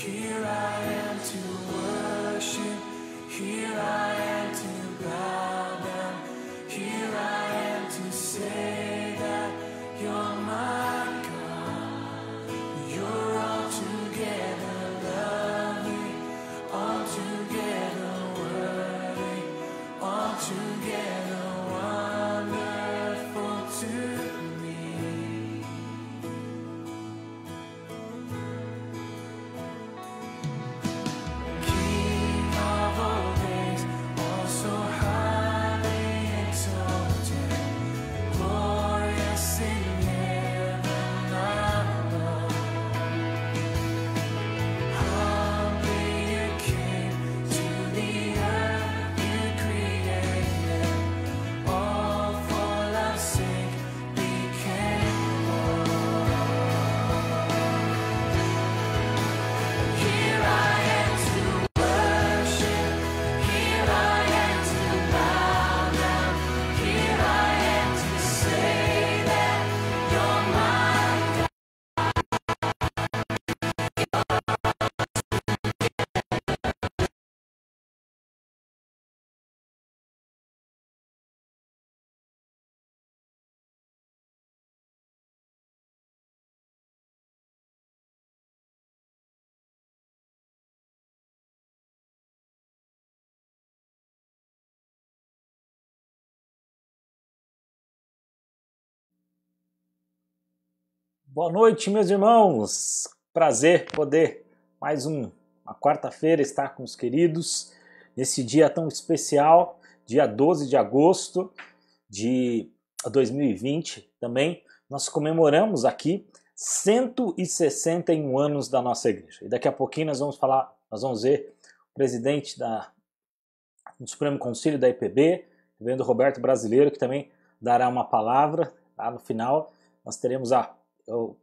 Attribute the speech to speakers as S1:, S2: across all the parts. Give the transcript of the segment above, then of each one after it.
S1: Here I am to worship, here I am to bow down, here I am to say that you're my God. You're altogether lovely, altogether worthy, altogether wonderful to me. King of all days, also highly exalted, glorious in heaven above. Humbly you came to the earth you created, all for love's sake became born. Here I am to worship, here I am to bow down, here I am to say that you're my God.
S2: Boa noite, meus irmãos. Prazer poder uma quarta-feira estar com os queridos nesse dia tão especial, dia 12 de agosto de 2020. Também nós comemoramos aqui 161 anos da nossa igreja. E daqui a pouquinho nós vamos ver o presidente do Supremo Conselho da IPB, o reverendo Roberto Brasileiro, que também dará uma palavra lá no final. Nós teremos eu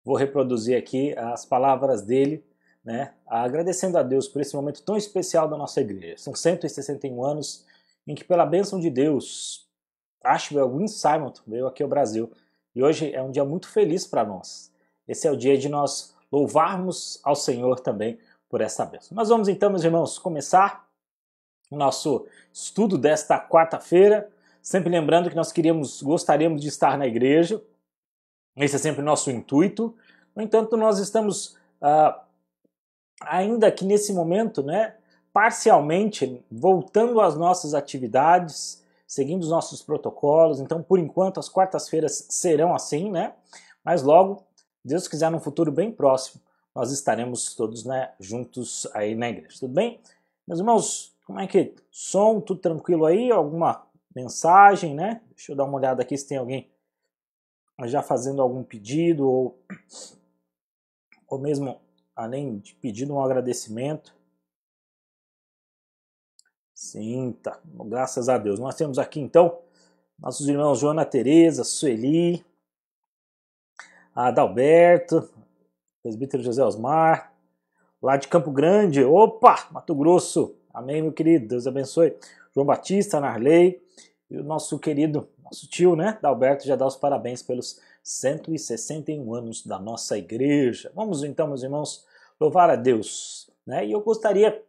S2: vou reproduzir aqui as palavras dele, né, agradecendo a Deus por esse momento tão especial da nossa igreja. São 161 anos em que, pela bênção de Deus, Ashwell Green Simonton veio aqui ao Brasil. E hoje é um dia muito feliz para nós. Esse é o dia de nós louvarmos ao Senhor também por essa bênção. Nós vamos então, meus irmãos, começar o nosso estudo desta quarta-feira. Sempre lembrando que nós gostaríamos de estar na igreja. Esse é sempre o nosso intuito. No entanto, nós estamos ainda aqui nesse momento, né, parcialmente voltando às nossas atividades, seguindo os nossos protocolos. Então, por enquanto, as quartas-feiras serão assim, né? Mas logo, Deus quiser, num futuro bem próximo, nós estaremos todos, né, juntos aí na igreja. Tudo bem? Meus irmãos, como é que som? Tudo tranquilo aí? Alguma mensagem, né? Deixa eu dar uma olhada aqui se tem alguém já fazendo algum pedido ou mesmo, além de pedido, um agradecimento. Sim, tá. Graças a Deus. Nós temos aqui, então, nossos irmãos Joana Tereza, Sueli, Adalberto, presbítero José Osmar, lá de Campo Grande, opa, Mato Grosso. Amém, meu querido. Deus abençoe. João Batista, Narley, e o nosso querido, nosso tio, né, Dalberto, já dá os parabéns pelos 161 anos da nossa igreja. Vamos então, meus irmãos, louvar a Deus, né? E eu gostaria,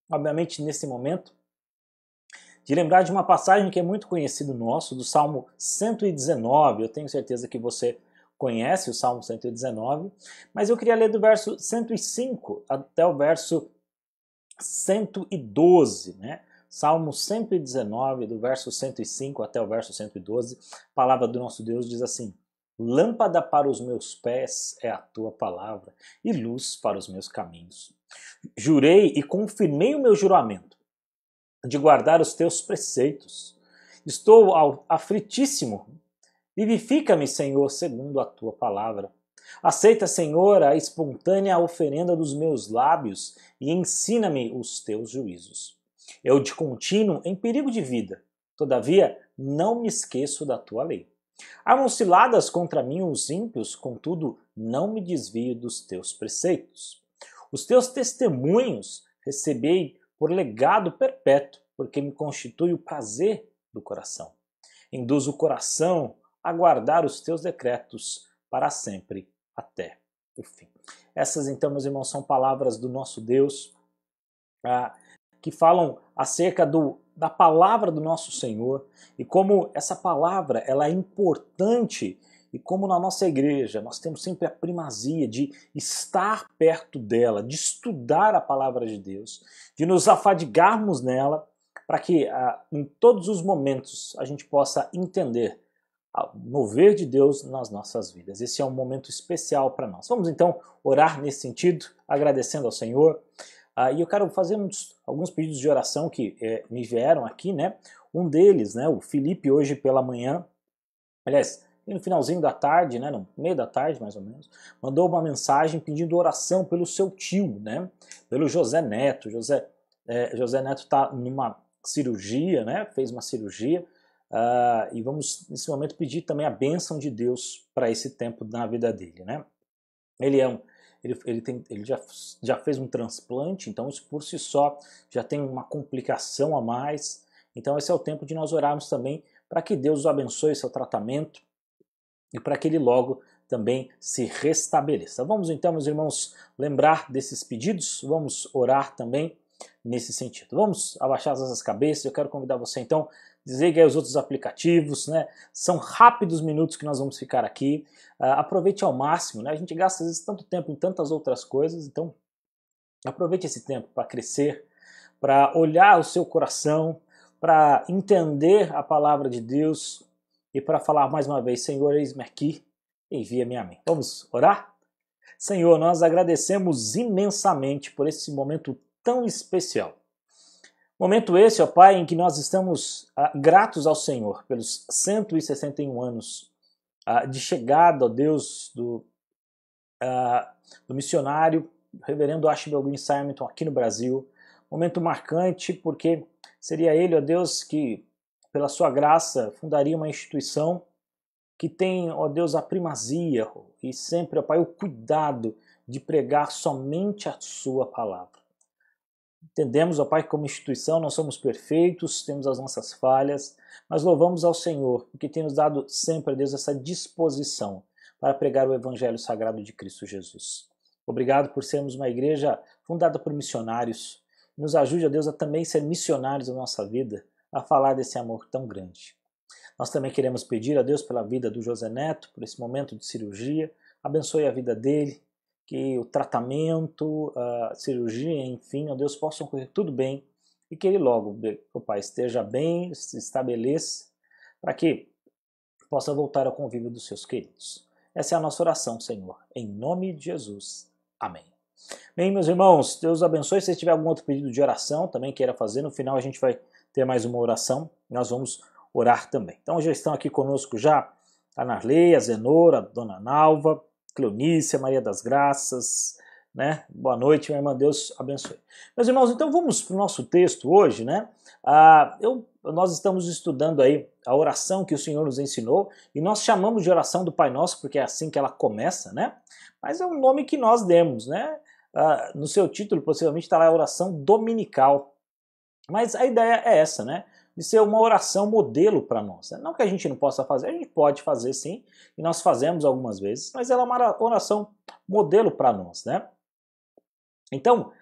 S2: obviamente, nesse momento, de lembrar de uma passagem que é muito conhecida nosso, do Salmo 119. Eu tenho certeza que você conhece o Salmo 119, mas eu queria ler do verso 105 até o verso 112, né? Salmo 119, do verso 105 até o verso 112, a palavra do nosso Deus diz assim: lâmpada para os meus pés é a tua palavra e luz para os meus caminhos. Jurei e confirmei o meu juramento de guardar os teus preceitos. Estou aflitíssimo. Vivifica-me, Senhor, segundo a tua palavra. Aceita, Senhor, a espontânea oferenda dos meus lábios e ensina-me os teus juízos. Eu de contínuo em perigo de vida, todavia não me esqueço da tua lei. Armam ciladas contra mim os ímpios, contudo não me desvio dos teus preceitos. Os teus testemunhos recebei por legado perpétuo, porque me constitui o prazer do coração. Induz o coração a guardar os teus decretos para sempre até o fim. Essas então, meus irmãos, são palavras do nosso Deus, que falam acerca da palavra do nosso Senhor e como essa palavra ela é importante e como na nossa igreja nós temos sempre a primazia de estar perto dela, de estudar a palavra de Deus, de nos afadigarmos nela para que em todos os momentos a gente possa entender o mover de Deus nas nossas vidas. Esse é um momento especial para nós. Vamos então orar nesse sentido, agradecendo ao Senhor. E eu quero fazer alguns pedidos de oração que me vieram aqui, né? Um deles, né, o Felipe, hoje pela manhã, aliás, no finalzinho da tarde, né, no meio da tarde mais ou menos, mandou uma mensagem pedindo oração pelo seu tio, né? Pelo José Neto. José Neto está numa cirurgia, né? Fez uma cirurgia. E vamos, nesse momento, pedir também a bênção de Deus para esse tempo na vida dele, né? Ele já fez um transplante, então isso por si só já tem uma complicação a mais. Então esse é o tempo de nós orarmos também para que Deus o abençoe seu tratamento e para que ele logo também se restabeleça. Vamos então, meus irmãos, lembrar desses pedidos, vamos orar também nesse sentido. Vamos abaixar as nossas cabeças, eu quero convidar você então, desligue aí os outros aplicativos, né? São rápidos minutos que nós vamos ficar aqui. Aproveite ao máximo, né? A gente gasta às vezes tanto tempo em tantas outras coisas, então aproveite esse tempo para crescer, para olhar o seu coração, para entender a palavra de Deus e para falar mais uma vez, Senhor, eis-me aqui, envia-me a mim. Vamos orar? Senhor, nós agradecemos imensamente por esse momento tão especial. Momento esse, ó Pai, em que nós estamos gratos ao Senhor pelos 161 anos de chegada, ó Deus, do missionário reverendo Ashbel Green Simonton aqui no Brasil. Momento marcante porque seria ele, ó Deus, que pela sua graça fundaria uma instituição que tem, ó Deus, a primazia e sempre, ó Pai, o cuidado de pregar somente a sua palavra. Entendemos, ó Pai, que como instituição nós somos perfeitos, temos as nossas falhas, mas louvamos ao Senhor, porque tem nos dado sempre, ó Deus, essa disposição para pregar o Evangelho Sagrado de Cristo Jesus. Obrigado por sermos uma igreja fundada por missionários. Nos ajude, ó Deus, a também ser missionários na nossa vida, a falar desse amor tão grande. Nós também queremos pedir a Deus pela vida do José Neto, por esse momento de cirurgia. Abençoe a vida dele, que o tratamento, a cirurgia, enfim, ó Deus, possam correr tudo bem e que ele logo, ó Pai, esteja bem, se estabeleça, para que possa voltar ao convívio dos seus queridos. Essa é a nossa oração, Senhor, em nome de Jesus. Amém. Bem, meus irmãos, Deus abençoe. Se tiver algum outro pedido de oração, também queira fazer, no final a gente vai ter mais uma oração, nós vamos orar também. Então já estão aqui conosco já a Narley, a Zenora, a Dona Nalva, Cleonice, a Maria das Graças, né? Boa noite, minha irmã, Deus abençoe. Meus irmãos, então vamos para o nosso texto hoje, né? Nós estamos estudando aí a oração que o Senhor nos ensinou e nós chamamos de oração do Pai Nosso porque é assim que ela começa, né? Mas é um nome que nós demos, né? No seu título possivelmente está lá a oração dominical. Mas a ideia é essa, né? De ser uma oração modelo para nós. Não que a gente não possa fazer, a gente pode fazer sim, e nós fazemos algumas vezes, mas ela é uma oração modelo para nós, né? Então,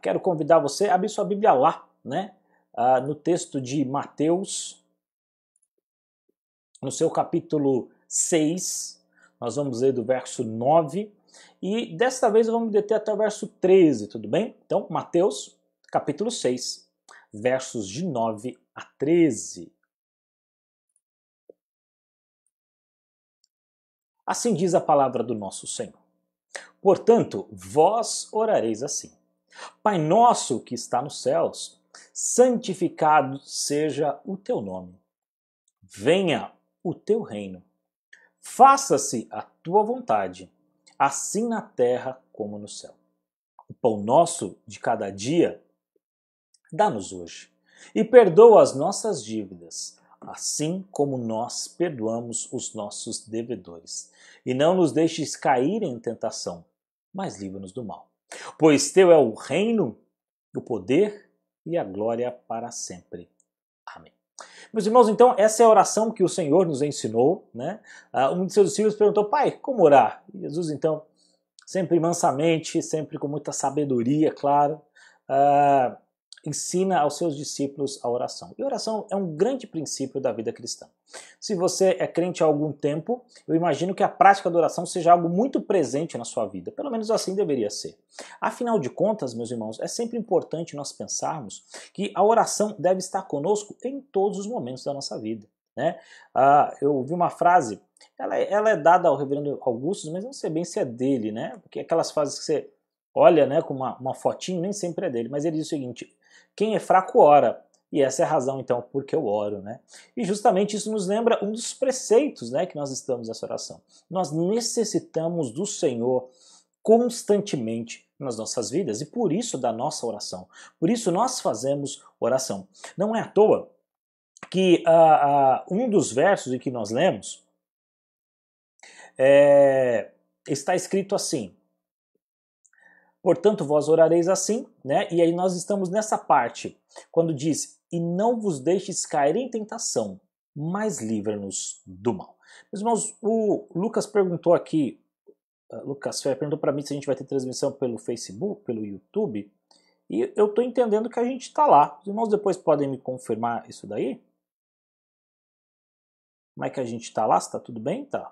S2: quero convidar você a abrir sua Bíblia lá, né? No texto de Mateus, no seu capítulo 6, nós vamos ler do verso 9, e desta vez vamos deter até o verso 13, tudo bem? Então, Mateus, capítulo 6, versos de 9 a 13. Assim diz a palavra do nosso Senhor. Portanto, vós orareis assim: Pai nosso que está nos céus, santificado seja o teu nome. Venha o teu reino. Faça-se a tua vontade, assim na terra como no céu. O pão nosso de cada dia dá-nos hoje. E perdoa as nossas dívidas, assim como nós perdoamos os nossos devedores. E não nos deixes cair em tentação, mas livra-nos do mal. Pois teu é o reino, o poder e a glória para sempre. Amém. Meus irmãos, então essa é a oração que o Senhor nos ensinou, né? Um de seus discípulos perguntou: Pai, como orar? E Jesus então sempre mansamente, sempre com muita sabedoria, claro, ensina aos seus discípulos a oração. E a oração é um grande princípio da vida cristã. Se você é crente há algum tempo, eu imagino que a prática da oração seja algo muito presente na sua vida. Pelo menos assim deveria ser. Afinal de contas, meus irmãos, é sempre importante nós pensarmos que a oração deve estar conosco em todos os momentos da nossa vida, né? Eu ouvi uma frase, ela é dada ao reverendo Augusto, mas não sei bem se é dele, né? Porque aquelas frases que você olha, né, com uma fotinho, nem sempre é dele, mas ele diz o seguinte: quem é fraco ora. E essa é a razão, então, por que eu oro, né? E justamente isso nos lembra um dos preceitos, né, que nós estamos nessa oração. Nós necessitamos do Senhor constantemente nas nossas vidas e por isso da nossa oração. Por isso nós fazemos oração. Não é à toa que um dos versos em que nós lemos está escrito assim: portanto, vós orareis assim, né? E aí nós estamos nessa parte, quando diz: e não vos deixes cair em tentação, mas livra-nos do mal. Meus irmãos, o Lucas perguntou aqui, Lucas Fer perguntou para mim se a gente vai ter transmissão pelo Facebook, pelo YouTube, e eu estou entendendo que a gente está lá. Os irmãos depois podem me confirmar isso daí? Como é que a gente está lá? Se está tudo bem? Tá.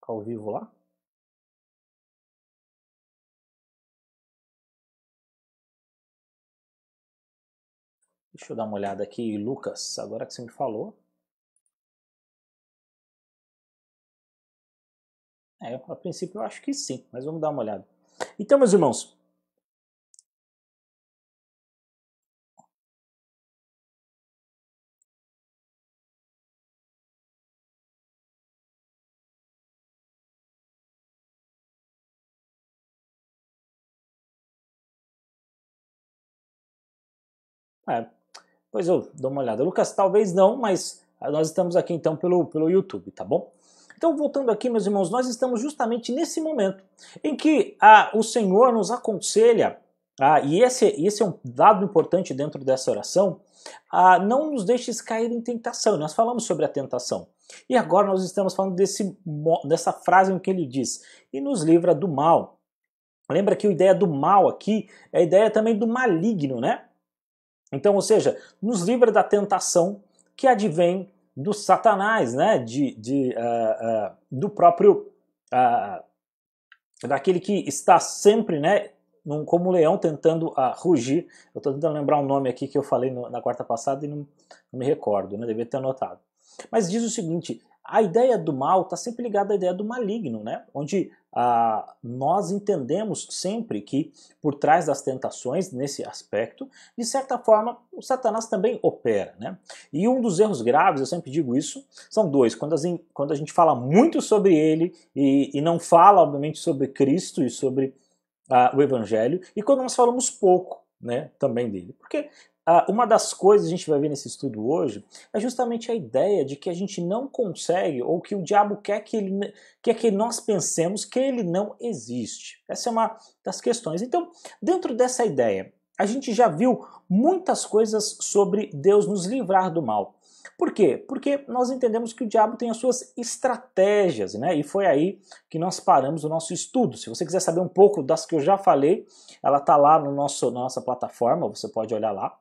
S2: Ao vivo lá? Deixa eu dar uma olhada aqui, Lucas, agora que você me falou. A princípio eu acho que sim, mas vamos dar uma olhada. Então, meus irmãos, pois eu dou uma olhada. Lucas, talvez não, mas nós estamos aqui então pelo YouTube, tá bom? Então, voltando aqui, meus irmãos, nós estamos justamente nesse momento em que o Senhor nos aconselha, e esse é um dado importante dentro dessa oração, não nos deixes cair em tentação. Nós falamos sobre a tentação. E agora nós estamos falando dessa frase em que ele diz: e nos livra do mal. Lembra que a ideia do mal aqui é a ideia também do maligno, né? Então, ou seja, nos livra da tentação que advém do Satanás, né? Do próprio daquele que está sempre, né, como um leão tentando rugir. Eu estou tentando lembrar um nome aqui que eu falei na quarta passada e não me recordo, né? Devia ter anotado. Mas diz o seguinte: a ideia do mal está sempre ligada à ideia do maligno, né? Onde nós entendemos sempre que por trás das tentações, nesse aspecto, de certa forma, o Satanás também opera, né? E um dos erros graves, eu sempre digo isso, são dois. Quando a gente fala muito sobre ele e não fala, obviamente, sobre Cristo e sobre o Evangelho, e quando nós falamos pouco, né, também dele. Porque uma das coisas que a gente vai ver nesse estudo hoje é justamente a ideia de que a gente não consegue, ou que o diabo quer que nós pensemos que ele não existe. Essa é uma das questões. Então, dentro dessa ideia, a gente já viu muitas coisas sobre Deus nos livrar do mal. Por quê? Porque nós entendemos que o diabo tem as suas estratégias, né? E foi aí que nós paramos o nosso estudo. Se você quiser saber um pouco das que eu já falei, ela está lá na nossa plataforma, você pode olhar lá.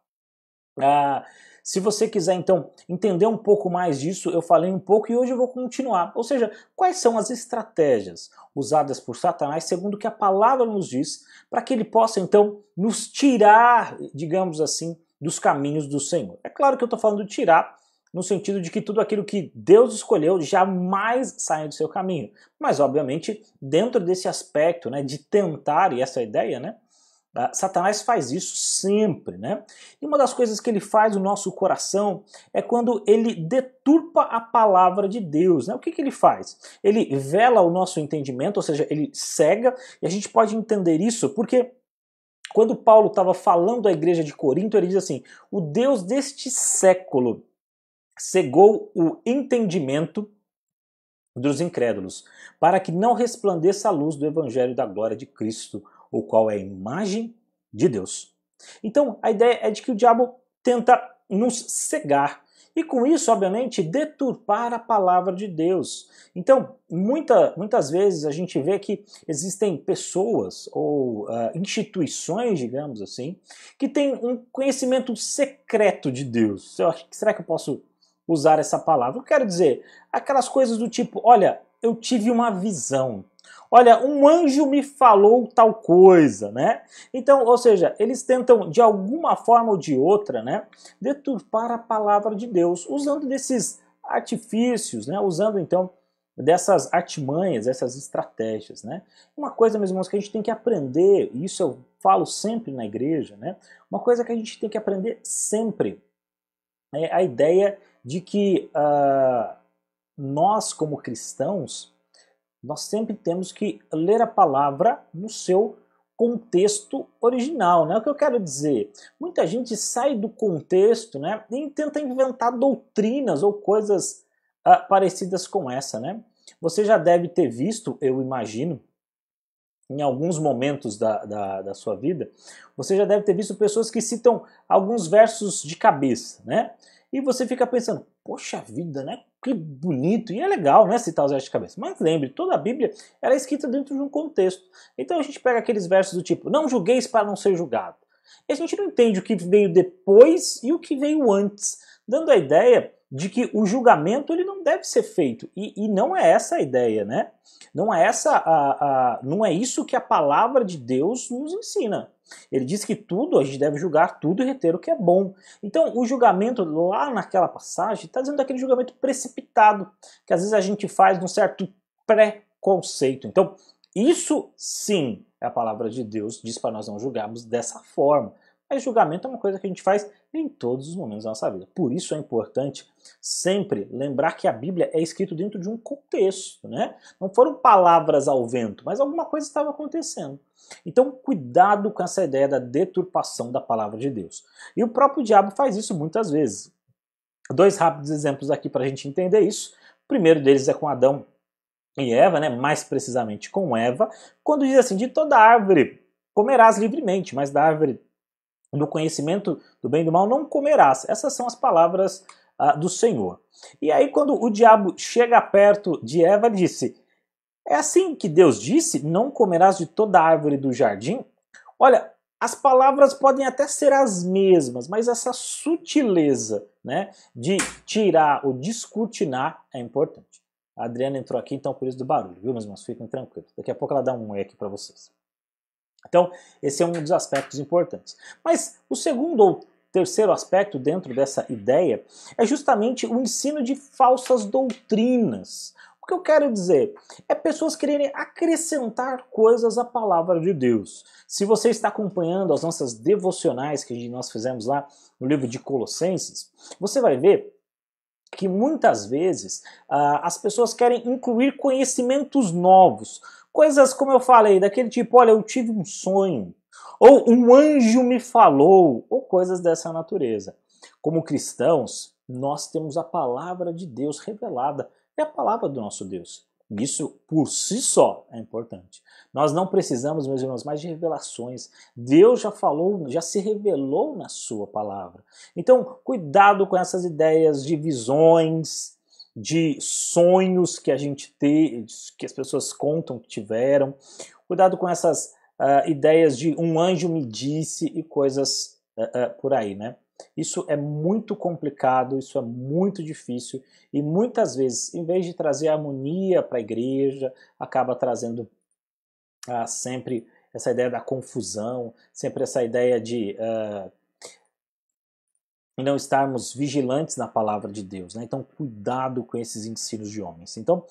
S2: Se você quiser, então, entender um pouco mais disso, eu falei um pouco e hoje eu vou continuar. Ou seja, quais são as estratégias usadas por Satanás, segundo o que a palavra nos diz, para que ele possa, então, nos tirar, digamos assim, dos caminhos do Senhor. É claro que eu estou falando de tirar, no sentido de que tudo aquilo que Deus escolheu jamais sai do seu caminho. Mas, obviamente, dentro desse aspecto, né, de tentar, e essa é a ideia, né, Satanás faz isso sempre, né? E uma das coisas que ele faz no nosso coração é quando ele deturpa a palavra de Deus, né? O que ele faz? Ele vela o nosso entendimento, ou seja, ele cega, e a gente pode entender isso porque quando Paulo estava falando à igreja de Corinto, ele diz assim: o Deus deste século cegou o entendimento dos incrédulos, para que não resplandeça a luz do evangelho da glória de Cristo, o qual é a imagem de Deus. Então, a ideia é de que o diabo tenta nos cegar. e com isso, obviamente, deturpar a palavra de Deus. Então, muitas vezes a gente vê que existem pessoas ou instituições, digamos assim, que têm um conhecimento secreto de Deus. Será que eu posso usar essa palavra? Eu quero dizer, aquelas coisas do tipo, olha, eu tive uma visão. Olha, um anjo me falou tal coisa, né? Então, ou seja, eles tentam de alguma forma ou de outra, né, deturpar a palavra de Deus, usando desses artifícios, né? Usando então dessas artimanhas, essas estratégias, né? Uma coisa, meus irmãos, que a gente tem que aprender, e isso eu falo sempre na igreja, né? Uma coisa que a gente tem que aprender sempre é a ideia de que nós, como cristãos, nós sempre temos que ler a palavra no seu contexto original, né? O que eu quero dizer? Muita gente sai do contexto, né, e tenta inventar doutrinas ou coisas parecidas com essa, né? Você já deve ter visto, eu imagino, em alguns momentos da sua vida, você já deve ter visto pessoas que citam alguns versos de cabeça, né? E você fica pensando, poxa vida, né? Que bonito, e é legal, né, citar os versos de cabeça. Mas lembre, toda a Bíblia ela é escrita dentro de um contexto. Então a gente pega aqueles versos do tipo, não julgueis para não ser julgado. E a gente não entende o que veio depois e o que veio antes, dando a ideia de que o julgamento ele não deve ser feito. E não é essa a ideia, né? Não é não é isso que a palavra de Deus nos ensina. Ele diz que tudo, a gente deve julgar tudo e reter o que é bom. Então, o julgamento lá naquela passagem está dizendo daquele julgamento precipitado, que às vezes a gente faz num certo preconceito. Então, isso sim é a palavra de Deus, diz para nós não julgarmos dessa forma. Mas julgamento é uma coisa que a gente faz em todos os momentos da nossa vida. Por isso é importante sempre lembrar que a Bíblia é escrita dentro de um contexto, né? Não foram palavras ao vento, mas alguma coisa estava acontecendo. Então, cuidado com essa ideia da deturpação da palavra de Deus. E o próprio diabo faz isso muitas vezes. Dois rápidos exemplos aqui para a gente entender isso. O primeiro deles é com Adão e Eva, né? Mais precisamente com Eva, quando diz assim, de toda árvore comerás livremente, mas da árvore do conhecimento do bem e do mal não comerás. Essas são as palavras do Senhor. E aí quando o diabo chega perto de Eva, ele disse, é assim que Deus disse, não comerás de toda árvore do jardim? Olha, as palavras podem até ser as mesmas, mas essa sutileza, né, de tirar ou descortinar é importante. A Adriana entrou aqui, então por isso do barulho, viu, meus irmãos? Fiquem tranquilos. Daqui a pouco ela dá um oi aqui para vocês. Então, esse é um dos aspectos importantes. Mas o segundo ou terceiro aspecto dentro dessa ideia é justamente o ensino de falsas doutrinas. O que eu quero dizer é pessoas quererem acrescentar coisas à palavra de Deus. Se você está acompanhando as nossas devocionais que nós fizemos lá no livro de Colossenses, você vai ver que muitas vezes as pessoas querem incluir conhecimentos novos. Coisas, como eu falei, daquele tipo, olha, eu tive um sonho, ou um anjo me falou, ou coisas dessa natureza. Como cristãos, nós temos a palavra de Deus revelada, é a palavra do nosso Deus. Isso, por si só, é importante. Nós não precisamos, meus irmãos, mais de revelações. Deus já falou, já se revelou na sua palavra. Então, cuidado com essas ideias de visões, de sonhos que a gente tem, que as pessoas contam que tiveram. Cuidado com essas ideias de um anjo me disse e coisas por aí, né? Isso é muito complicado, isso é muito difícil e muitas vezes, em vez de trazer harmonia para a igreja, acaba trazendo sempre essa ideia da confusão, sempre essa ideia de não estarmos vigilantes na palavra de Deus, né? Então, cuidado com esses ensinos de homens. Então,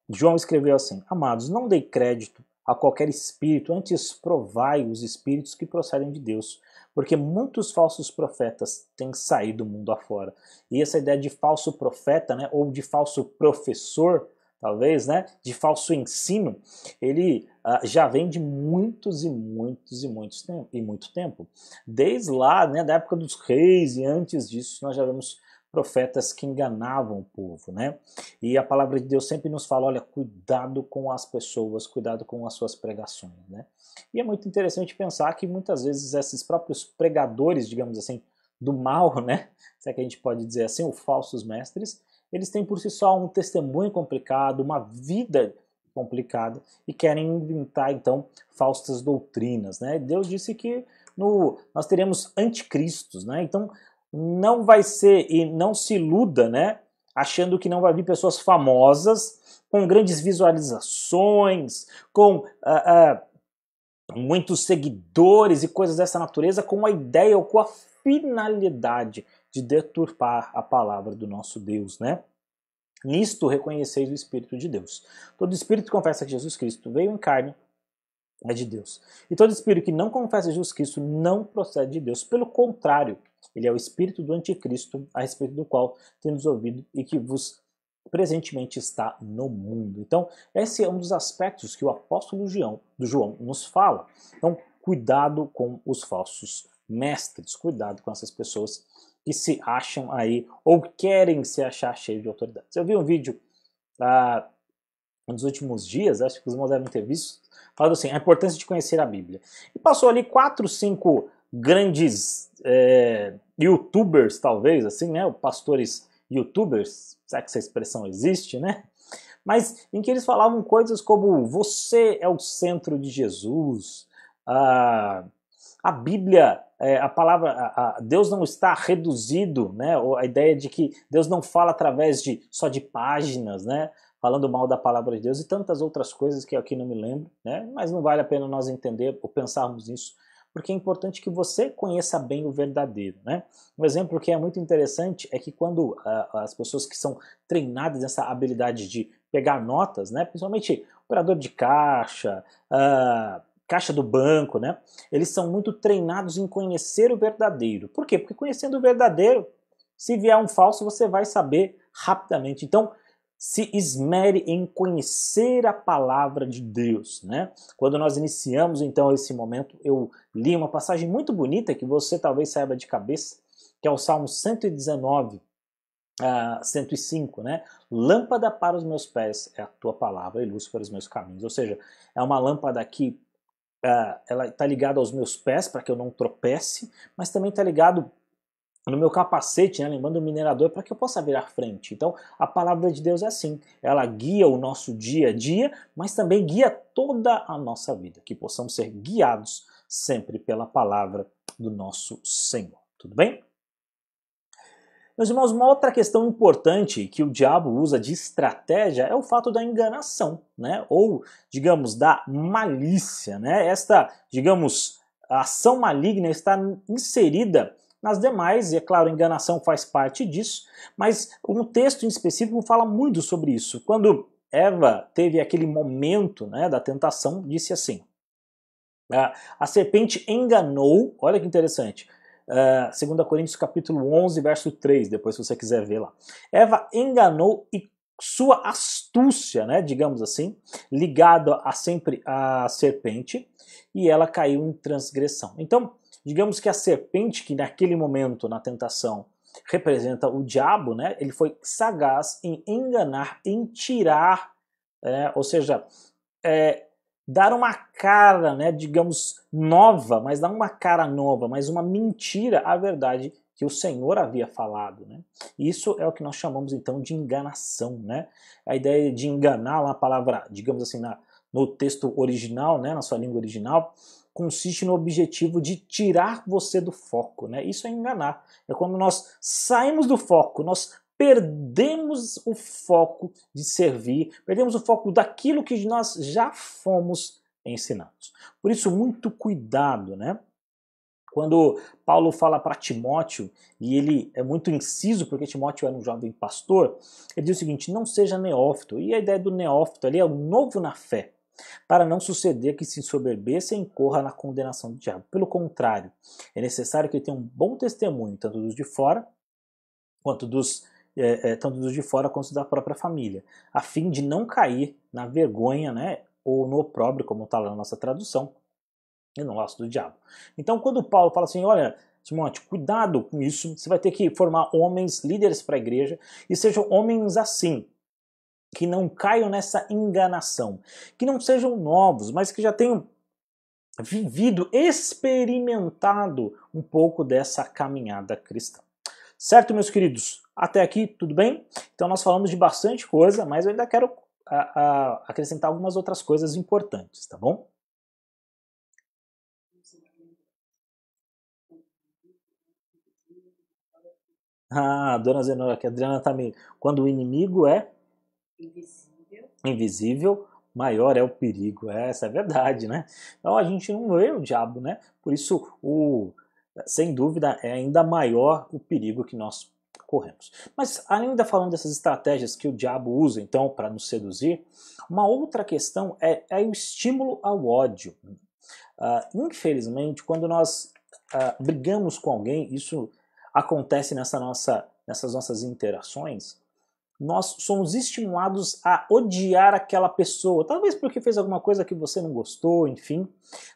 S2: João escreveu assim, amados, não dei crédito a qualquer espírito, antes provai os espíritos que procedem de Deus, porque muitos falsos profetas têm saído do mundo afora. E essa ideia de falso profeta, né, ou de falso professor, talvez, né, de falso ensino, ele já vem de muitos e muito tempo. Desde lá, né, da época dos reis e antes disso, nós já vemos profetas que enganavam o povo, né? E a palavra de Deus sempre nos fala, olha, cuidado com as pessoas, cuidado com as suas pregações, né? E é muito interessante pensar que muitas vezes esses próprios pregadores, digamos assim, do mal, né? Se é que a gente pode dizer assim, os falsos mestres, eles têm por si só um testemunho complicado, uma vida complicada e querem inventar então falsas doutrinas, né? Deus disse que nós teremos anticristos, né? Então não vai ser, e não se iluda, né? Achando que não vai vir pessoas famosas com grandes visualizações, com muitos seguidores e coisas dessa natureza, com a ideia ou com a finalidade de deturpar a palavra do nosso Deus, né? Nisto reconheceis o Espírito de Deus. Todo espírito que confessa que Jesus Cristo veio em carne é de Deus. E todo espírito que não confessa Jesus Cristo não procede de Deus. Pelo contrário, ele é o espírito do anticristo, a respeito do qual temos ouvido e que vos presentemente está no mundo. Então, esse é um dos aspectos que o apóstolo João nos fala. Então, cuidado com os falsos mestres, cuidado com essas pessoas que se acham aí, ou querem se achar cheios de autoridades. Eu vi um vídeo nos últimos dias, acho que os irmãos devem ter visto, falando assim, a importância de conhecer a Bíblia. E passou ali 4, 5 grandes youtubers, talvez, assim, né, pastores youtubers, será que essa expressão existe, né? Mas em que eles falavam coisas como, você é o centro de Jesus, a Bíblia, a palavra, Deus não está reduzido, né? A ideia de que Deus não fala através só de páginas, né? Falando mal da palavra de Deus e tantas outras coisas que eu aqui não me lembro, né? Mas não vale a pena nós entender ou pensarmos nisso, porque é importante que você conheça bem o verdadeiro, né? Um exemplo que é muito interessante é que quando as pessoas que são treinadas nessa habilidade de pegar notas, né? Principalmente operador de caixa, caixa do banco, né? Eles são muito treinados em conhecer o verdadeiro. Por quê? Porque conhecendo o verdadeiro, se vier um falso, você vai saber rapidamente. Então, se esmere em conhecer a palavra de Deus, né? Quando nós iniciamos, então, esse momento, eu li uma passagem muito bonita que você talvez saiba de cabeça, que é o Salmo 119, 105, né? Lâmpada para os meus pés é a tua palavra e luz para os meus caminhos. Ou seja, é uma lâmpada que ela está ligada aos meus pés para que eu não tropece, mas também está ligado no meu capacete, né, lembrando o minerador, para que eu possa ver à frente. Então, a palavra de Deus é assim, ela guia o nosso dia a dia, mas também guia toda a nossa vida, que possamos ser guiados sempre pela palavra do nosso Senhor. Tudo bem? Meus irmãos, uma outra questão importante que o diabo usa de estratégia é o fato da enganação, né? Ou, digamos, da malícia, né? Esta, digamos, ação maligna está inserida nas demais, e é claro, a enganação faz parte disso, mas um texto em específico fala muito sobre isso. Quando Eva teve aquele momento, né, da tentação, disse assim, a serpente enganou, olha que interessante, 2 Coríntios capítulo 11, verso 3, depois se você quiser ver lá. Eva enganou e sua astúcia, né, digamos assim, ligado a sempre a serpente, e ela caiu em transgressão. Então, digamos que a serpente, que naquele momento, na tentação, representa o diabo, né, ele foi sagaz em enganar, em tirar, ou seja, dar uma cara, né, digamos, nova, mas não uma cara nova, mas uma mentira à verdade que o Senhor havia falado, né? Isso é o que nós chamamos então de enganação, né? A ideia de enganar, uma palavra, digamos assim, no texto original, né, na sua língua original, consiste no objetivo de tirar você do foco, né? Isso é enganar. É quando nós saímos do foco, nós perdemos o foco de servir, perdemos o foco daquilo que nós já fomos ensinados. Por isso, muito cuidado, né? Quando Paulo fala para Timóteo, e ele é muito inciso, porque Timóteo era um jovem pastor, ele diz o seguinte, não seja neófito. E a ideia do neófito ali é o novo na fé, para não suceder que se ensoberbeça e incorra na condenação do diabo. Pelo contrário, é necessário que ele tenha um bom testemunho, tanto dos de fora, quanto tanto dos de fora quanto da própria família, a fim de não cair na vergonha, né, ou no opróbrio, como está lá na nossa tradução, e no laço do diabo. Então, quando Paulo fala assim, olha, Timóteo, cuidado com isso, você vai ter que formar homens, líderes para a igreja, e sejam homens assim, que não caiam nessa enganação, que não sejam novos, mas que já tenham vivido, experimentado um pouco dessa caminhada cristã. Certo, meus queridos? Até aqui, tudo bem? Então nós falamos de bastante coisa, mas eu ainda quero acrescentar algumas outras coisas importantes, tá bom? Ah, dona Zenora, que a Adriana tá meio... Quando o inimigo é invisível, maior é o perigo. Essa é verdade, né? Então a gente não vê o diabo, né? Por isso, sem dúvida, é ainda maior o perigo que nós corremos. Mas ainda falando dessas estratégias que o diabo usa, então, para nos seduzir, uma outra questão é o estímulo ao ódio. Infelizmente, quando nós brigamos com alguém, isso acontece nessas nossas interações, nós somos estimulados a odiar aquela pessoa, talvez porque fez alguma coisa que você não gostou, enfim,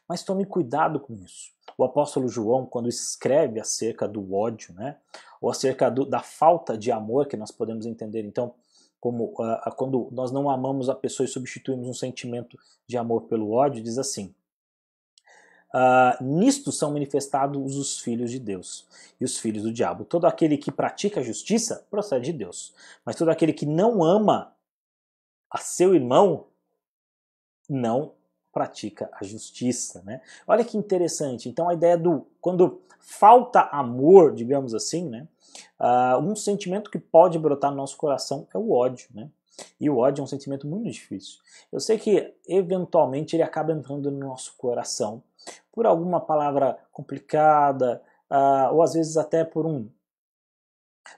S2: mas tome cuidado com isso. O apóstolo João, quando escreve acerca do ódio, né, ou acerca da falta de amor, que nós podemos entender, então, como quando nós não amamos a pessoa e substituímos um sentimento de amor pelo ódio, diz assim: nisto são manifestados os filhos de Deus e os filhos do diabo. Todo aquele que pratica a justiça procede de Deus, mas todo aquele que não ama a seu irmão não pratica a justiça, né? Olha que interessante. Então a ideia quando falta amor, digamos assim, né? Um sentimento que pode brotar no nosso coração é o ódio, né? E o ódio é um sentimento muito difícil. Eu sei que eventualmente ele acaba entrando no nosso coração por alguma palavra complicada, ou às vezes até por um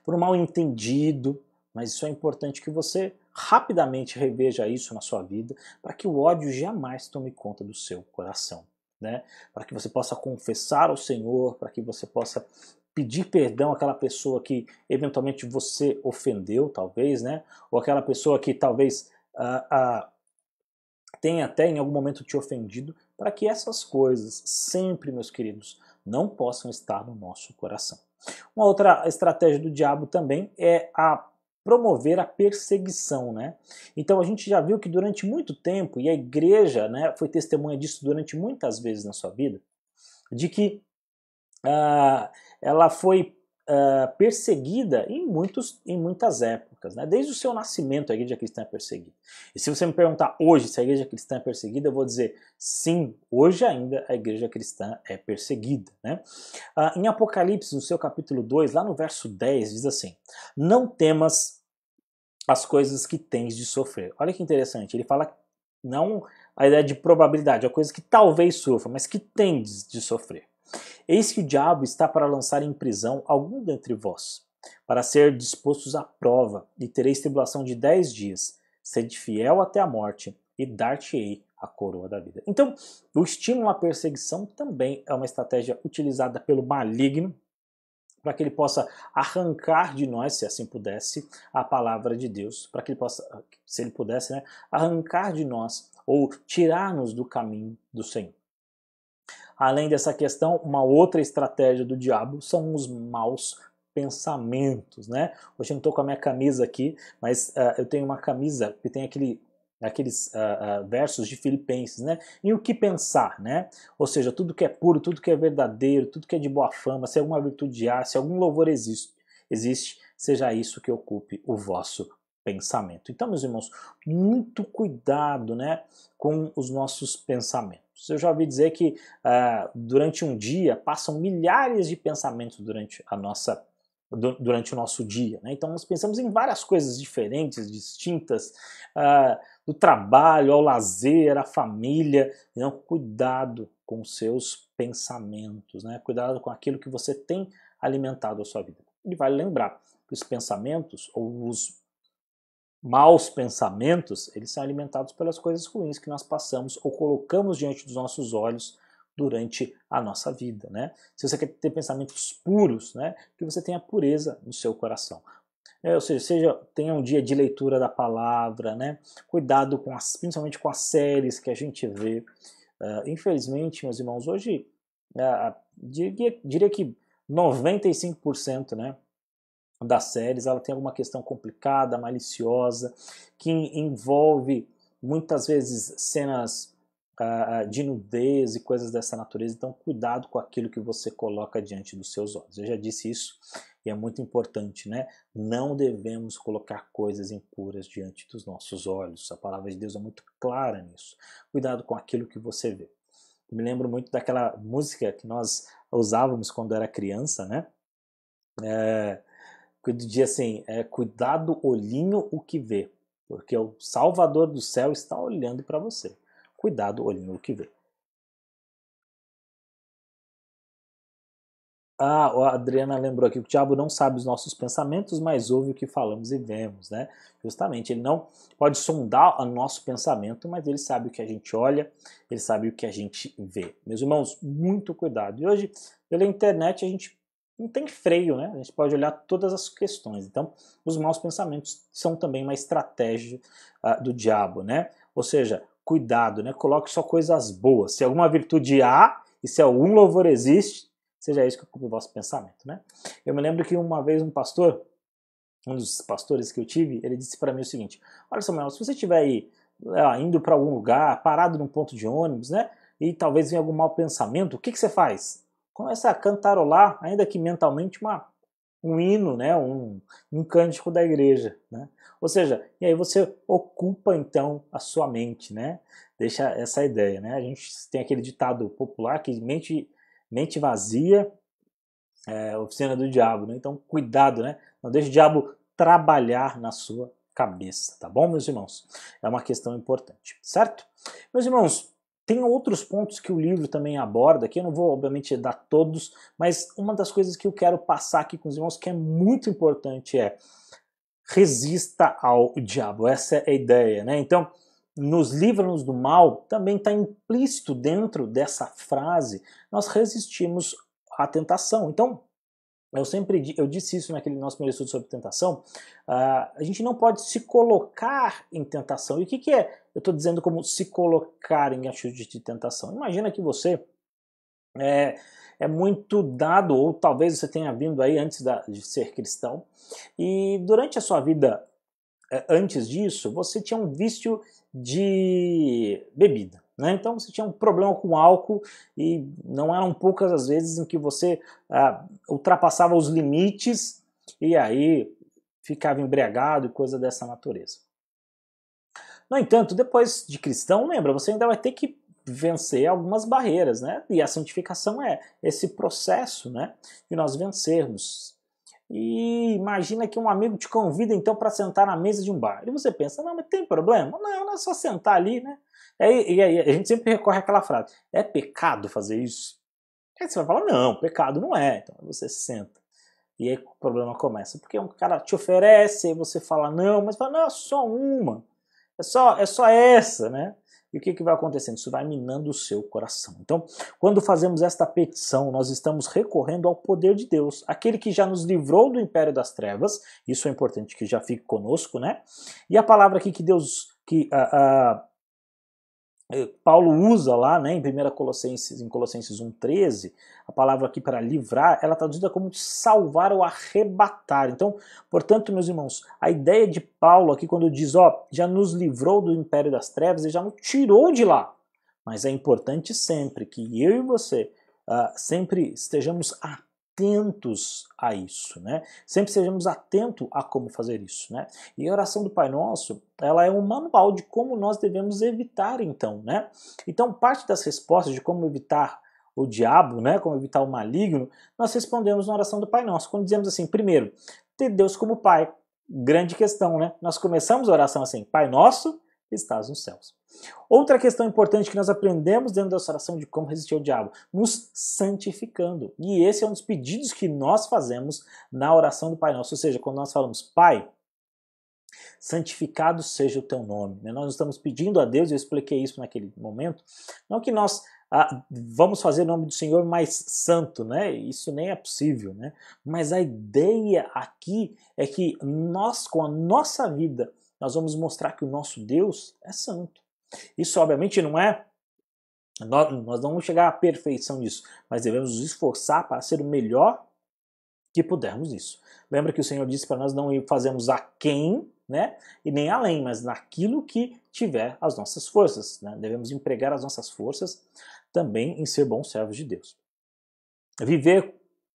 S2: mal entendido, mas isso é importante que você rapidamente reveja isso na sua vida, para que o ódio jamais tome conta do seu coração, né? Para que você possa confessar ao Senhor, para que você possa pedir perdão àquela pessoa que eventualmente você ofendeu, talvez, né? Ou aquela pessoa que talvez tenha até em algum momento te ofendido, para que essas coisas sempre, meus queridos, não possam estar no nosso coração. Uma outra estratégia do diabo também é a promover a perseguição, né? Então a gente já viu que durante muito tempo, e a igreja, né, foi testemunha disso durante muitas vezes na sua vida, de que ela foi perseguida em muitas épocas, né? Desde o seu nascimento a igreja cristã é perseguida. E se você me perguntar hoje se a igreja cristã é perseguida, eu vou dizer sim, hoje ainda a igreja cristã é perseguida, né? Em Apocalipse, no seu capítulo 2, lá no verso 10, diz assim: não temas as coisas que tens de sofrer. Olha que interessante, ele fala não a ideia de probabilidade, a coisa que talvez sofra, mas que tens de sofrer. Eis que o diabo está para lançar em prisão algum dentre vós, para ser dispostos à prova, e tereis tribulação de 10 dias. Sede fiel até a morte, e dar-te-ei a coroa da vida. Então, o estímulo à perseguição também é uma estratégia utilizada pelo maligno, para que ele possa arrancar de nós, se assim pudesse, a palavra de Deus, para que ele possa, se ele pudesse, né, arrancar de nós, ou tirar-nos do caminho do Senhor. Além dessa questão, uma outra estratégia do diabo são os maus pensamentos, né? Hoje eu não estou com a minha camisa aqui, mas eu tenho uma camisa que tem aqueles versos de Filipenses, né? E o que pensar, né? Ou seja, tudo que é puro, tudo que é verdadeiro, tudo que é de boa fama, se alguma virtude há, se algum louvor existe, seja isso que ocupe o vosso pensamento. Então, meus irmãos, muito cuidado, né, com os nossos pensamentos. Eu já ouvi dizer que durante um dia passam milhares de pensamentos durante o nosso dia, né? Então nós pensamos em várias coisas diferentes, distintas, do trabalho ao lazer, à família. Então cuidado com os seus pensamentos, né? Cuidado com aquilo que você tem alimentado a sua vida. E vale lembrar que os pensamentos ou os maus pensamentos, eles são alimentados pelas coisas ruins que nós passamos ou colocamos diante dos nossos olhos durante a nossa vida, né? Se você quer ter pensamentos puros, né, que você tenha pureza no seu coração. Ou seja, tenha um dia de leitura da palavra, né? Cuidado principalmente com as séries que a gente vê. Infelizmente, meus irmãos, hoje diria que 95%, né, das séries, ela tem alguma questão complicada, maliciosa, que envolve muitas vezes cenas de nudez e coisas dessa natureza. Então, cuidado com aquilo que você coloca diante dos seus olhos. Eu já disse isso e é muito importante, né? Não devemos colocar coisas impuras diante dos nossos olhos. A palavra de Deus é muito clara nisso. Cuidado com aquilo que você vê. Eu me lembro muito daquela música que nós usávamos quando era criança, né? Que dizia assim, cuidado olhinho o que vê, porque o Salvador do céu está olhando para você. Cuidado, olhinho o que vê. A Adriana lembrou aqui que o diabo não sabe os nossos pensamentos, mas ouve o que falamos e vemos, né? Justamente, ele não pode sondar o nosso pensamento, mas ele sabe o que a gente olha, ele sabe o que a gente vê. Meus irmãos, muito cuidado. E hoje, pela internet, a gente não tem freio, né? A gente pode olhar todas as questões. Então, os maus pensamentos são também uma estratégia do diabo, né? Ou seja, cuidado, né? Coloque só coisas boas. Se alguma virtude há e se algum louvor existe, seja isso que ocupe o vosso pensamento, né? Eu me lembro que uma vez um pastor, um dos pastores que eu tive, ele disse para mim o seguinte: olha, Samuel, se você estiver aí indo para algum lugar, parado num ponto de ônibus, né? E talvez venha algum mau pensamento, o que você faz? Começa a cantarolar, ainda que mentalmente, um hino, né? um cântico da igreja, né? Ou seja, e aí você ocupa então a sua mente, né? Deixa essa ideia, né? A gente tem aquele ditado popular que mente vazia oficina do diabo, né? Então cuidado, né? Não deixe o diabo trabalhar na sua cabeça, tá bom, meus irmãos? É uma questão importante, certo? Meus irmãos, tem outros pontos que o livro também aborda, que eu não vou, obviamente, dar todos, mas uma das coisas que eu quero passar aqui com os irmãos, que é muito importante, é resista ao diabo. Essa é a ideia, né? Então, nos livra-nos do mal, também está implícito dentro dessa frase, nós resistimos à tentação. Então, eu disse isso naquele nosso primeiro estudo sobre tentação, a gente não pode se colocar em tentação. E o que é? Eu estou dizendo como se colocar em atitude de tentação. Imagina que você é muito dado, ou talvez você tenha vindo aí antes de ser cristão, e durante a sua vida, antes disso, você tinha um vício de bebida. Né? Então você tinha um problema com álcool e não eram poucas as vezes em que você ultrapassava os limites e aí ficava embriagado e coisa dessa natureza. No entanto, depois de cristão, lembra, você ainda vai ter que vencer algumas barreiras, né? E a santificação é esse processo, né, de nós vencermos. E imagina que um amigo te convida então para sentar na mesa de um bar. E você pensa, não, mas tem problema? Não é só sentar ali, né? E aí a gente sempre recorre àquela frase, é pecado fazer isso? Aí você vai falar, não, pecado não é. Então você senta. E aí o problema começa. Porque um cara te oferece, aí você fala não, mas fala, não, é só uma. É só essa, né? E o que vai acontecendo? Isso vai minando o seu coração. Então, quando fazemos esta petição, nós estamos recorrendo ao poder de Deus, aquele que já nos livrou do império das trevas, isso é importante que já fique conosco, né? E a palavra aqui que Paulo usa lá, né, em Colossenses 1,13, a palavra aqui para livrar, ela está traduzida como salvar ou arrebatar. Então, portanto, meus irmãos, a ideia de Paulo aqui quando diz, já nos livrou do império das trevas, ele já nos tirou de lá. Mas é importante sempre que eu e você sempre estejamos atentos a isso, né? Sempre sejamos atentos a como fazer isso, né? E a oração do Pai Nosso, ela é um manual de como nós devemos evitar, então, né? Então, parte das respostas de como evitar o diabo, né? Como evitar o maligno, nós respondemos na oração do Pai Nosso. Quando dizemos assim, primeiro, ter Deus como Pai. Grande questão, né? Nós começamos a oração assim, Pai Nosso, que estás nos céus. Outra questão importante que nós aprendemos dentro dessa oração de como resistir ao diabo, nos santificando. E esse é um dos pedidos que nós fazemos na oração do Pai Nosso. Ou seja, quando nós falamos, Pai, santificado seja o teu nome. Nós estamos pedindo a Deus, eu expliquei isso naquele momento, não que nós vamos fazer o nome do Senhor mais santo, né? Isso nem é possível, né? Mas a ideia aqui é que nós, com a nossa vida, nós vamos mostrar que o nosso Deus é santo. Isso, obviamente, não é... Nós não vamos chegar à perfeição disso, mas devemos nos esforçar para ser o melhor que pudermos isso. Lembra que o Senhor disse para nós não fazermos aquém né? E nem além, mas naquilo que tiver as nossas forças, né? Devemos empregar as nossas forças também em ser bons servos de Deus. Viver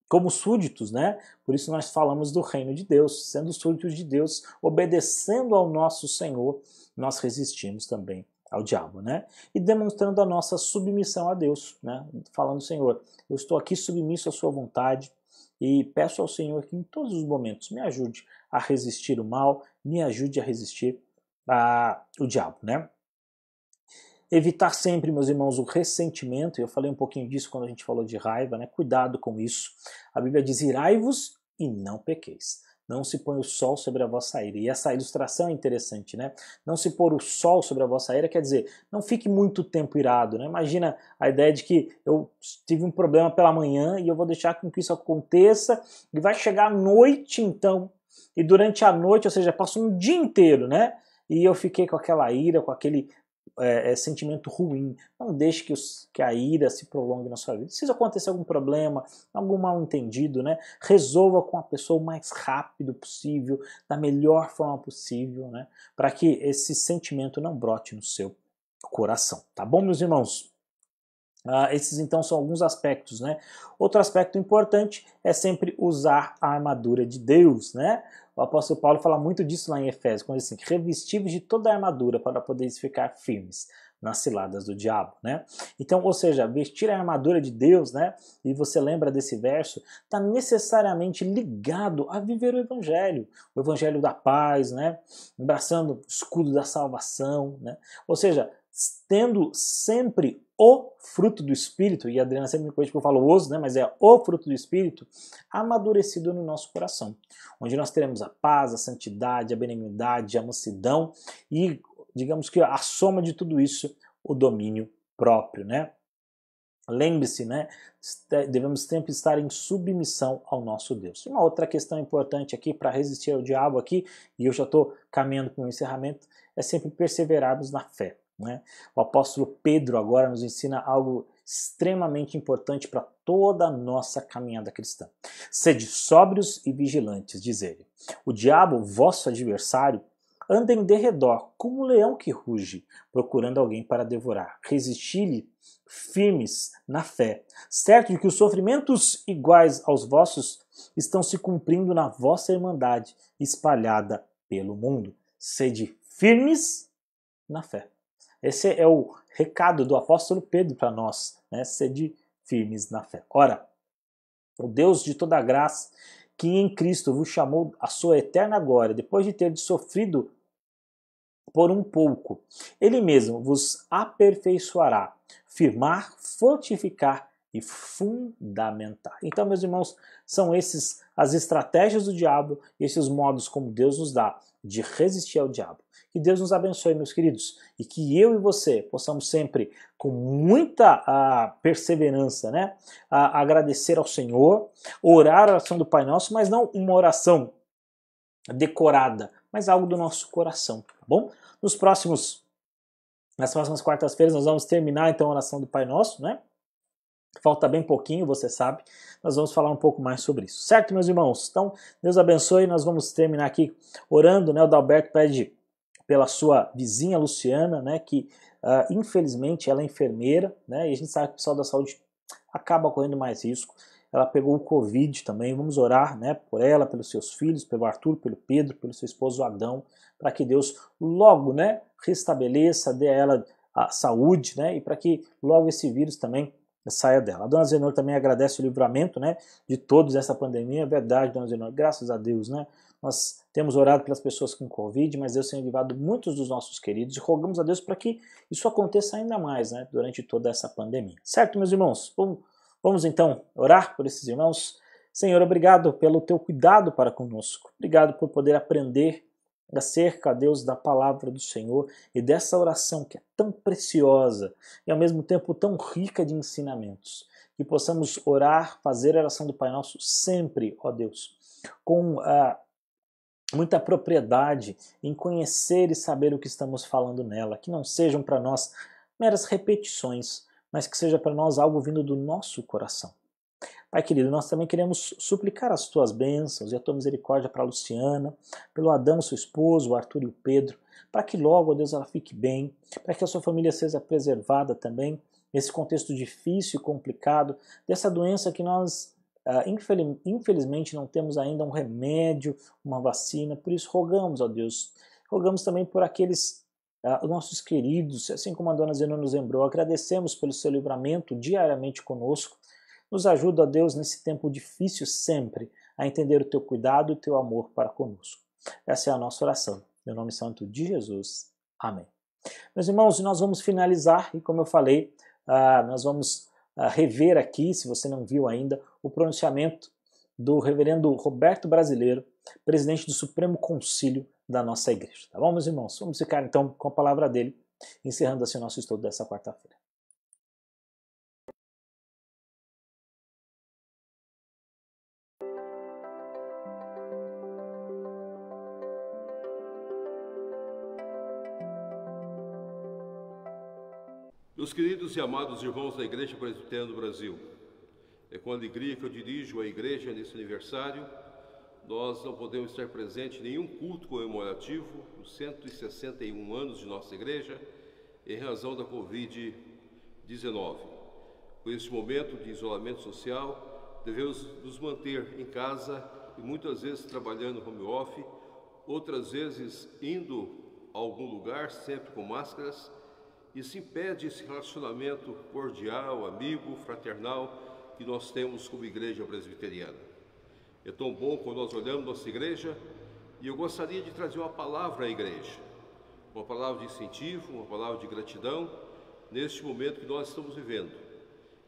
S2: como súditos, né? Por isso nós falamos do reino de Deus, sendo súditos de Deus, obedecendo ao nosso Senhor, nós resistimos também ao diabo, né? E demonstrando a nossa submissão a Deus, né? Falando, Senhor, eu estou aqui submisso à sua vontade e peço ao Senhor que em todos os momentos me ajude a resistir o mal, me ajude a resistir o diabo, né? Evitar sempre, meus irmãos, o ressentimento, e eu falei um pouquinho disso quando a gente falou de raiva, né? Cuidado com isso. A Bíblia diz, irai-vos e não pequeis. Não se põe o sol sobre a vossa ira. E essa ilustração é interessante, né? Não se pôr o sol sobre a vossa ira quer dizer, não fique muito tempo irado, né? Imagina a ideia de que eu tive um problema pela manhã e eu vou deixar com que isso aconteça e vai chegar à noite então. E durante a noite, ou seja, passou um dia inteiro, né? E eu fiquei com aquela ira, com aquele sentimento ruim. Não deixe que a ira se prolongue na sua vida. Se acontecer algum problema, algum mal entendido, né, resolva com a pessoa o mais rápido possível, da melhor forma possível, né, para que esse sentimento não brote no seu coração. Tá bom, meus irmãos? Esses então são alguns aspectos, né? Outro aspecto importante é sempre usar a armadura de Deus, né? O apóstolo Paulo fala muito disso lá em Efésios, quando diz assim, revestivos de toda a armadura para poderes ficar firmes nas ciladas do diabo, né? Então, ou seja, vestir a armadura de Deus, né? E você lembra desse verso, está necessariamente ligado a viver o evangelho da paz, né? Abraçando o escudo da salvação, né? Ou seja, tendo sempre o fruto do Espírito, e a Adriana sempre me corrige porque eu falo os, né, mas é o fruto do Espírito, amadurecido no nosso coração, onde nós teremos a paz, a santidade, a benignidade, a mansidão e, digamos que a soma de tudo isso, o domínio próprio, né? Lembre-se, né? Devemos sempre estar em submissão ao nosso Deus. Uma outra questão importante aqui para resistir ao diabo aqui, e eu já estou caminhando para o encerramento, é sempre perseverarmos na fé. Né? O apóstolo Pedro agora nos ensina algo extremamente importante para toda a nossa caminhada cristã. Sede sóbrios e vigilantes, diz ele. O diabo, vosso adversário, anda em derredor como um leão que ruge, procurando alguém para devorar. Resisti-lhe firmes na fé, certo de que os sofrimentos iguais aos vossos estão se cumprindo na vossa irmandade espalhada pelo mundo. Sede firmes na fé. Esse é o recado do apóstolo Pedro para nós, né? Sede firmes na fé. Ora, o Deus de toda graça, que em Cristo vos chamou a sua eterna glória, depois de ter sofrido por um pouco, Ele mesmo vos aperfeiçoará, firmar, fortificar e fundamentar. Então, meus irmãos, são esses as estratégias do diabo, esses modos como Deus nos dá de resistir ao diabo. Que Deus nos abençoe, meus queridos, e que eu e você possamos sempre, com muita perseverança, né, agradecer ao Senhor, orar a oração do Pai Nosso, mas não uma oração decorada, mas algo do nosso coração, tá bom? Nas próximas quartas-feiras nós vamos terminar então a oração do Pai Nosso, né? Falta bem pouquinho, você sabe. Nós vamos falar um pouco mais sobre isso. Certo, meus irmãos? Então, Deus abençoe. Nós vamos terminar aqui orando, né? O Dalberto pede pela sua vizinha Luciana, né? Que infelizmente ela é enfermeira, né? E a gente sabe que o pessoal da saúde acaba correndo mais risco. Ela pegou o Covid também. Vamos orar, né? Por ela, pelos seus filhos, pelo Arthur, pelo Pedro, pelo seu esposo Adão, para que Deus logo, né? Restabeleça, dê a ela a saúde, né? E para que logo esse vírus também saia dela. A dona Zenor também agradece o livramento, né, de todos essa pandemia. É verdade, dona Zenor, graças a Deus, né? Nós temos orado pelas pessoas com Covid, mas Deus tem livrado muitos dos nossos queridos e rogamos a Deus para que isso aconteça ainda mais, né, durante toda essa pandemia. Certo, meus irmãos? Vamos então orar por esses irmãos. Senhor, obrigado pelo teu cuidado para conosco. Obrigado por poder aprender acerca, Deus, da palavra do Senhor e dessa oração que é tão preciosa e ao mesmo tempo tão rica de ensinamentos. Que possamos orar, fazer a oração do Pai Nosso sempre, ó Deus, com muita propriedade em conhecer e saber o que estamos falando nela. Que não sejam para nós meras repetições, mas que seja para nós algo vindo do nosso coração. Pai querido, nós também queremos suplicar as tuas bênçãos e a tua misericórdia para a Luciana, pelo Adão, seu esposo, o Arthur e o Pedro, para que logo, ó Deus, ela fique bem, para que a sua família seja preservada também, nesse contexto difícil e complicado, dessa doença que nós, infelizmente, não temos ainda um remédio, uma vacina. Por isso, rogamos, ó Deus, rogamos também por aqueles nossos queridos, assim como a dona Zena nos lembrou, agradecemos pelo seu livramento diariamente conosco. Nos ajuda, ó Deus, nesse tempo difícil sempre, a entender o teu cuidado e o teu amor para conosco. Essa é a nossa oração. Em nome santo de Jesus. Amém. Meus irmãos, nós vamos finalizar e, como eu falei, nós vamos rever aqui, se você não viu ainda, o pronunciamento do reverendo Roberto Brasileiro, presidente do Supremo Concílio da nossa igreja. Tá bom, meus irmãos? Vamos ficar então com a palavra dele, encerrando assim o nosso estudo dessa quarta-feira.
S3: Meus queridos e amados irmãos da Igreja Presbiteriana do Brasil, é com alegria que eu dirijo a igreja nesse aniversário. Nós não podemos estar presentes em nenhum culto comemorativo nos 161 anos de nossa igreja, em razão da Covid-19. Por este momento de isolamento social, devemos nos manter em casa e muitas vezes trabalhando home office, outras vezes indo a algum lugar, sempre com máscaras. Isso impede esse relacionamento cordial, amigo, fraternal que nós temos como igreja presbiteriana. É tão bom quando nós olhamos nossa igreja e eu gostaria de trazer uma palavra à igreja, uma palavra de incentivo, uma palavra de gratidão neste momento que nós estamos vivendo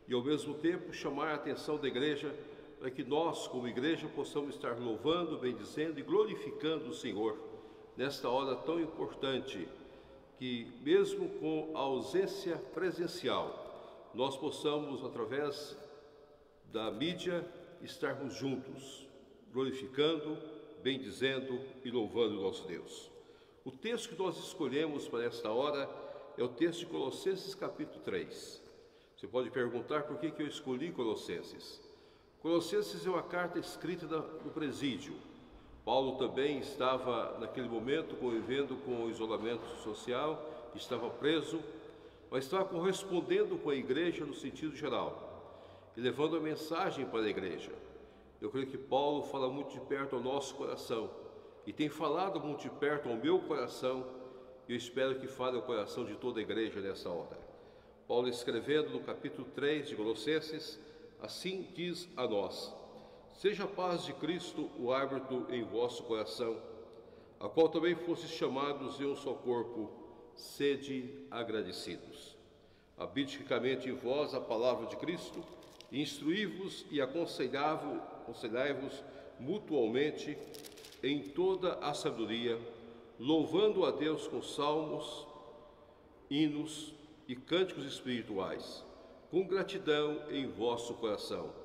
S3: e ao mesmo tempo chamar a atenção da igreja para que nós como igreja possamos estar louvando, bendizendo e glorificando o Senhor nesta hora tão importante, que mesmo com a ausência presencial, nós possamos, através da mídia, estarmos juntos, glorificando, bendizendo e louvando o nosso Deus. O texto que nós escolhemos para esta hora é o texto de Colossenses capítulo 3. Você pode perguntar por que eu escolhi Colossenses. Colossenses é uma carta escrita no presídio. Paulo também estava, naquele momento, convivendo com o isolamento social, estava preso, mas estava correspondendo com a igreja no sentido geral e levando a mensagem para a igreja. Eu creio que Paulo fala muito de perto ao nosso coração e tem falado muito de perto ao meu coração, e eu espero que fale ao coração de toda a igreja nessa hora. Paulo, escrevendo no capítulo 3 de Colossenses, assim diz a nós: seja a paz de Cristo o árbitro em vosso coração, a qual também fostes chamados em um só corpo, sede agradecidos. Habite ricamente em vós a palavra de Cristo, instruí-vos e aconselhai-vos mutualmente em toda a sabedoria, louvando a Deus com salmos, hinos e cânticos espirituais, com gratidão em vosso coração.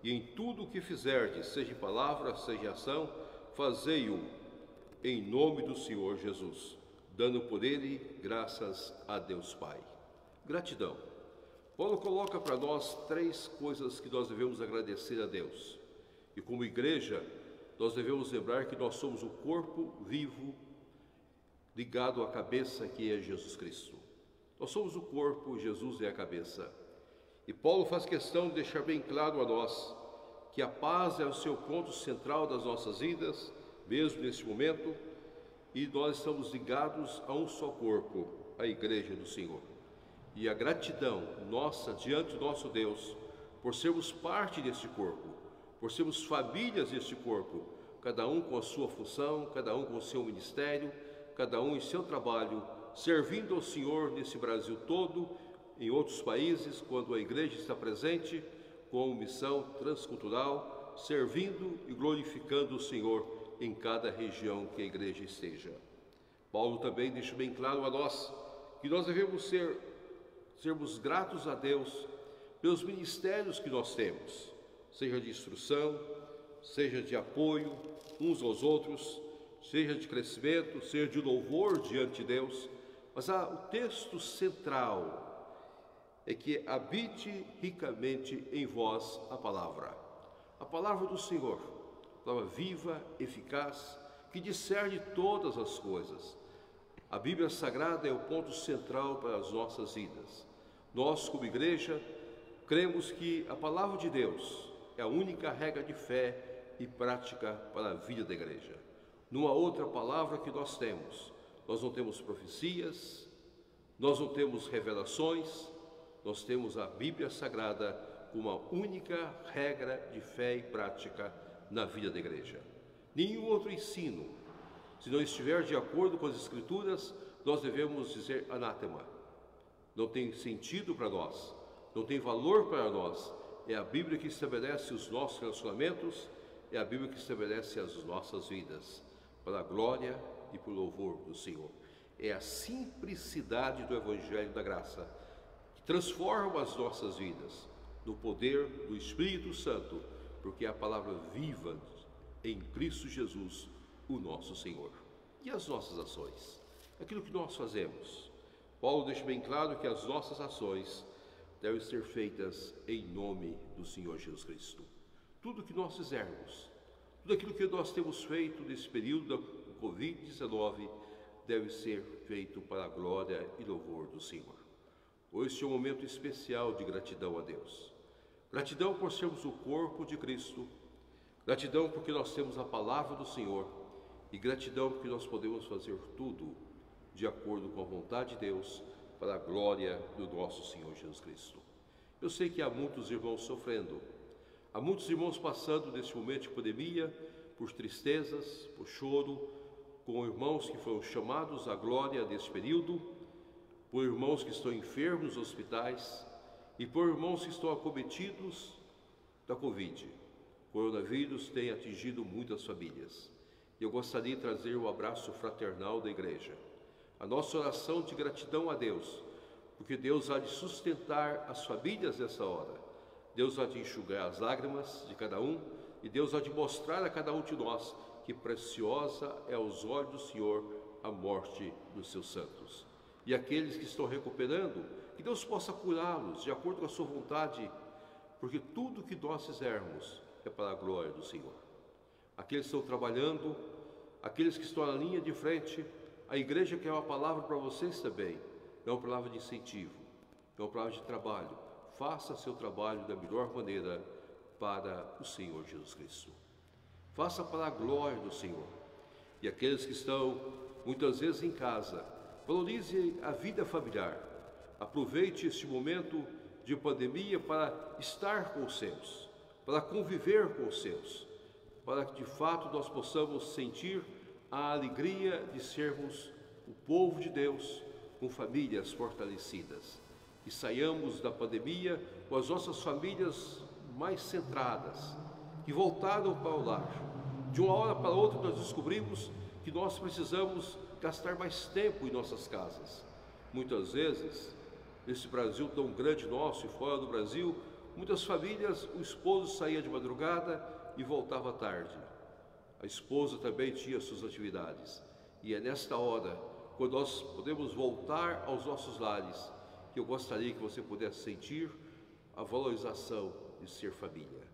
S3: E em tudo o que fizerdes, seja em palavra, seja em ação, fazei-o em nome do Senhor Jesus, dando por ele graças a Deus Pai. Gratidão. Paulo coloca para nós 3 coisas que nós devemos agradecer a Deus. E como igreja, nós devemos lembrar que nós somos o corpo vivo ligado à cabeça, que é Jesus Cristo. Nós somos o corpo, Jesus é a cabeça. E Paulo faz questão de deixar bem claro a nós que a paz é o seu ponto central das nossas vidas, mesmo neste momento, e nós estamos ligados a um só corpo, a igreja do Senhor. E a gratidão nossa diante do nosso Deus, por sermos parte deste corpo, por sermos famílias deste corpo, cada um com a sua função, cada um com o seu ministério, cada um em seu trabalho, servindo ao Senhor nesse Brasil todo, em outros países, quando a igreja está presente, com missão transcultural, servindo e glorificando o Senhor em cada região que a igreja esteja. Paulo também deixa bem claro a nós que nós devemos sermos gratos a Deus pelos ministérios que nós temos, seja de instrução, seja de apoio uns aos outros, seja de crescimento, seja de louvor diante de Deus. Mas o texto central é que habite ricamente em vós a palavra do Senhor, palavra viva, eficaz, que discerne todas as coisas. A Bíblia Sagrada é o ponto central para as nossas vidas. Nós, como igreja, cremos que a palavra de Deus é a única regra de fé e prática para a vida da igreja. Não há outra palavra que nós temos. Nós não temos profecias, nós não temos revelações, nós temos a Bíblia Sagrada como uma única regra de fé e prática na vida da igreja. Nenhum outro ensino, se não estiver de acordo com as Escrituras, nós devemos dizer anátema. Não tem sentido para nós, não tem valor para nós. É a Bíblia que estabelece os nossos relacionamentos, é a Bíblia que estabelece as nossas vidas, para a glória e para o louvor do Senhor. É a simplicidade do Evangelho da Graça que transforma as nossas vidas no poder do Espírito Santo, porque é a palavra viva em Cristo Jesus, o nosso Senhor. E as nossas ações? Aquilo que nós fazemos. Paulo deixa bem claro que as nossas ações devem ser feitas em nome do Senhor Jesus Cristo. Tudo que nós fizermos, tudo aquilo que nós temos feito nesse período da Covid-19 deve ser feito para a glória e louvor do Senhor. Hoje é um momento especial de gratidão a Deus. Gratidão por sermos o corpo de Cristo, gratidão porque nós temos a palavra do Senhor e gratidão porque nós podemos fazer tudo de acordo com a vontade de Deus para a glória do nosso Senhor Jesus Cristo. Eu sei que há muitos irmãos sofrendo, há muitos irmãos passando neste momento de pandemia por tristezas, por choro, com irmãos que foram chamados à glória deste período, por irmãos que estão enfermos nos hospitais e por irmãos que estão acometidos da Covid. O coronavírus tem atingido muitas famílias. Eu gostaria de trazer o abraço fraternal da igreja. A nossa oração de gratidão a Deus, porque Deus há de sustentar as famílias nessa hora. Deus há de enxugar as lágrimas de cada um e Deus há de mostrar a cada um de nós que preciosa é aos olhos do Senhor a morte dos seus santos. E aqueles que estão recuperando, que Deus possa curá-los de acordo com a sua vontade, porque tudo que nós fizermos é para a glória do Senhor. Aqueles que estão trabalhando, aqueles que estão na linha de frente, a igreja quer uma palavra para vocês também, é uma palavra de incentivo, é uma palavra de trabalho. Faça seu trabalho da melhor maneira para o Senhor Jesus Cristo. Faça para a glória do Senhor. E aqueles que estão muitas vezes em casa, valorize a vida familiar. Aproveite este momento de pandemia para estar com os seus, para conviver com os seus, para que de fato nós possamos sentir a alegria de sermos o povo de Deus com famílias fortalecidas. E saiamos da pandemia com as nossas famílias mais centradas, que voltaram para o lar. De uma hora para outra nós descobrimos que nós precisamos gastar mais tempo em nossas casas. Muitas vezes, nesse Brasil tão grande nosso e fora do Brasil, muitas famílias, o esposo saía de madrugada e voltava à tarde. A esposa também tinha suas atividades. E é nesta hora, quando nós podemos voltar aos nossos lares, que eu gostaria que você pudesse sentir a valorização de ser família.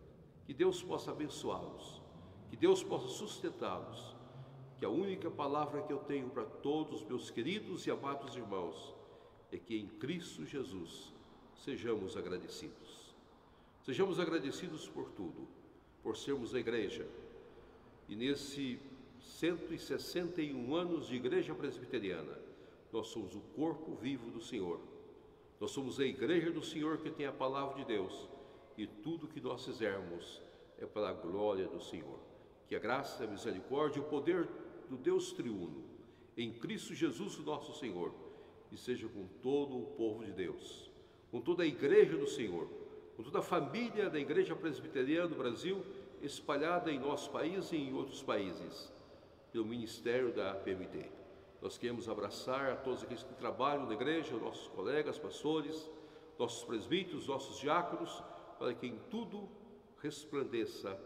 S3: Que Deus possa abençoá-los, que Deus possa sustentá-los, que a única palavra que eu tenho para todos os meus queridos e amados irmãos é que em Cristo Jesus sejamos agradecidos. Sejamos agradecidos por tudo, por sermos a igreja. E nesse 161 anos de igreja presbiteriana, nós somos o corpo vivo do Senhor. Nós somos a igreja do Senhor que tem a palavra de Deus. E tudo que nós fizermos é para a glória do Senhor. Que a graça, a misericórdia e o poder do Deus triuno, em Cristo Jesus, o nosso Senhor, e seja com todo o povo de Deus, com toda a igreja do Senhor, com toda a família da igreja presbiteriana do Brasil, espalhada em nosso país e em outros países, pelo ministério da APMT. Nós queremos abraçar a todos aqueles que trabalham na igreja, nossos colegas, pastores, nossos presbíteros, nossos diáconos, para que em tudo resplandeça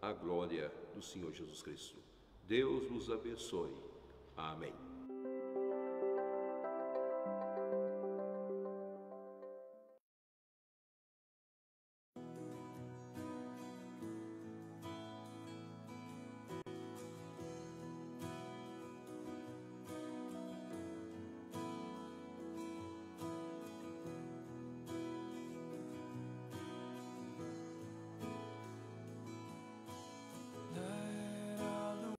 S3: a glória do Senhor Jesus Cristo. Deus nos abençoe. Amém.